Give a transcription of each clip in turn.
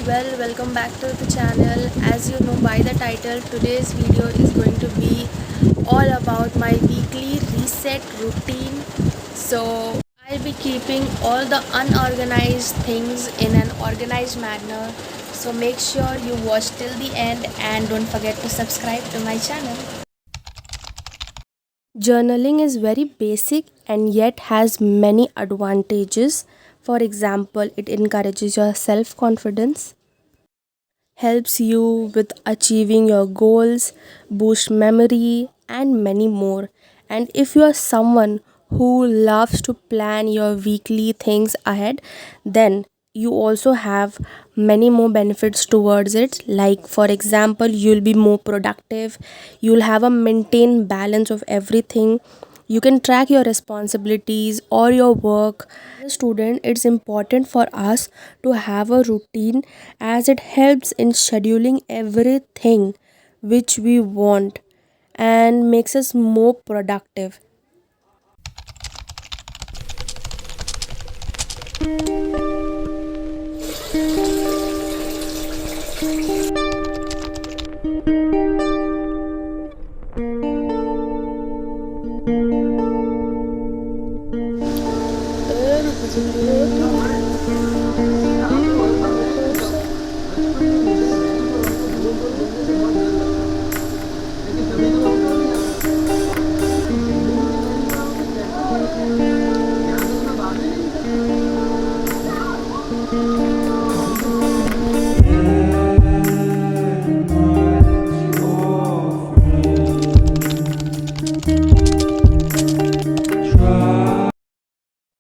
welcome back to the channel. As you know by the title, today's video is going to be all about my weekly reset routine. So I'll be keeping all the unorganized things in an organized manner. So make sure you watch till the end and don't forget to subscribe to my channel. Journaling is very basic and yet has many advantages. For example, it encourages your self confidence, helps you with achieving your goals, boost memory, and many more. And if you are someone who loves to plan your weekly things ahead, then you also have many more benefits towards it. Like, for example, you'll be more productive, you'll have a maintained balance of everything, you can track your responsibilities or your work. As a student, it's important for us to have a routine as it helps in scheduling everything which we want and makes us more productive.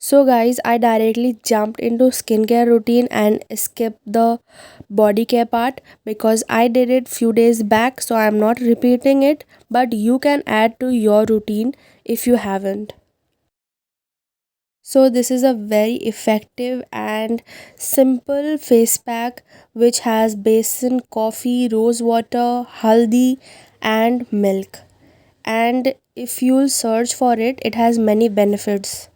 So guys, I directly jumped into skincare routine and skipped the body care part because I did it few days back, so I'm not repeating it, but you can add to your routine if you haven't. So this is a very effective and simple face pack which has basin, coffee, rose water, haldi and milk. And if you'll search for it, it has many benefits.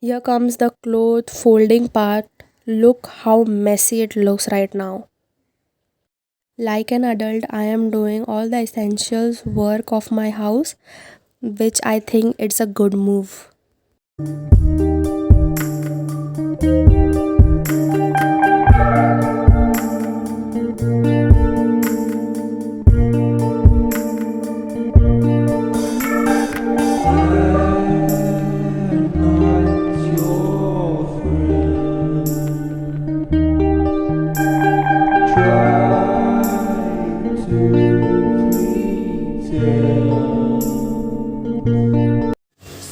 Here comes the cloth folding part. Look how messy it looks right now. Like an adult, I am doing all the essentials work of my house, which I think it's a good move.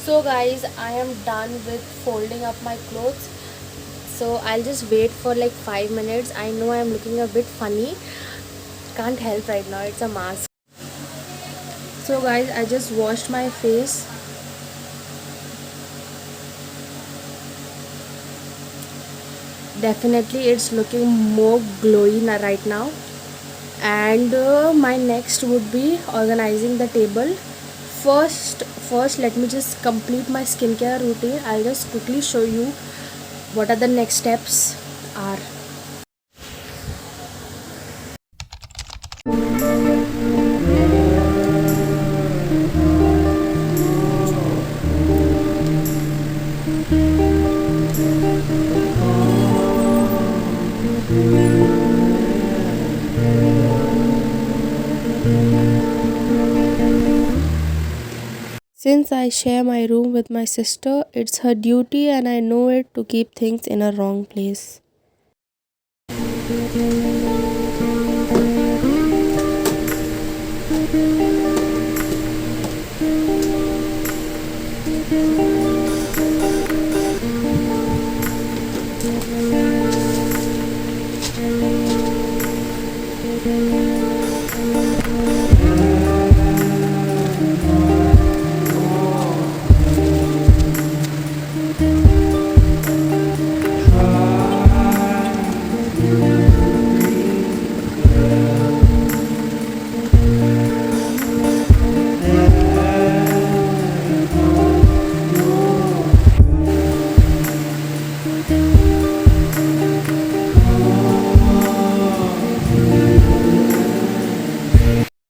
So guys, I am done with folding up my clothes, so I'll just wait for like 5 minutes. I know I'm looking a bit funny, can't help right now, it's a mask. So guys, I just washed my face. Definitely it's looking more glowy right now. And my next would be organizing the table. First let me just complete my skincare routine. I'll just quickly show you What are the next steps are? Since I share my room with my sister, it's her duty and I know it to keep things in a wrong place.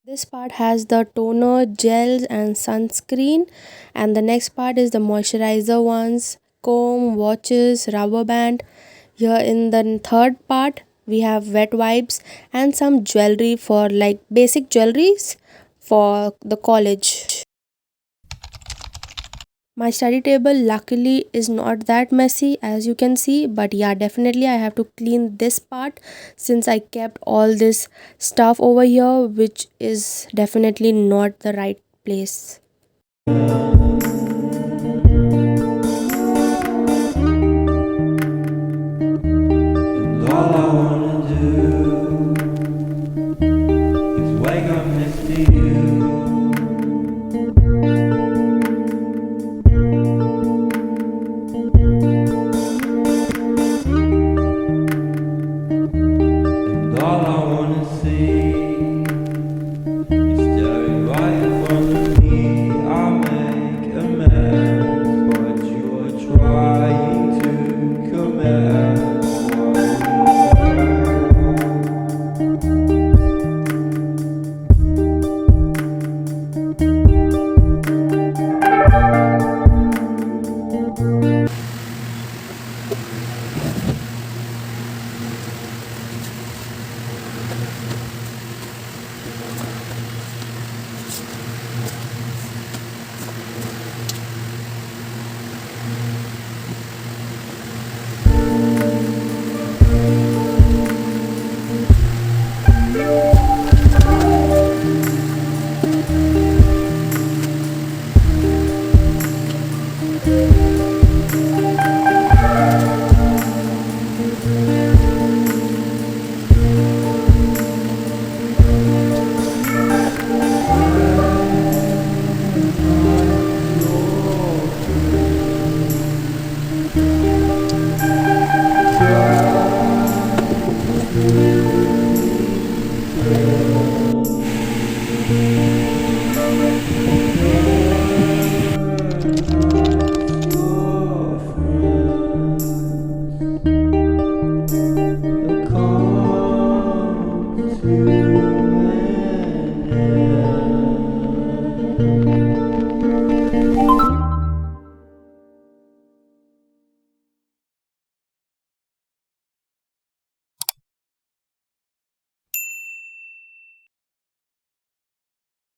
This part has the toner, gels, and sunscreen, and the next part is the moisturizer ones, comb, watches, rubber band. Here in the third part, we have wet wipes and some jewelry for like basic jewelries for the college. My study table luckily is not that messy as you can see, but yeah, definitely I have to clean this part since I kept all this stuff over here, which is definitely not the right place.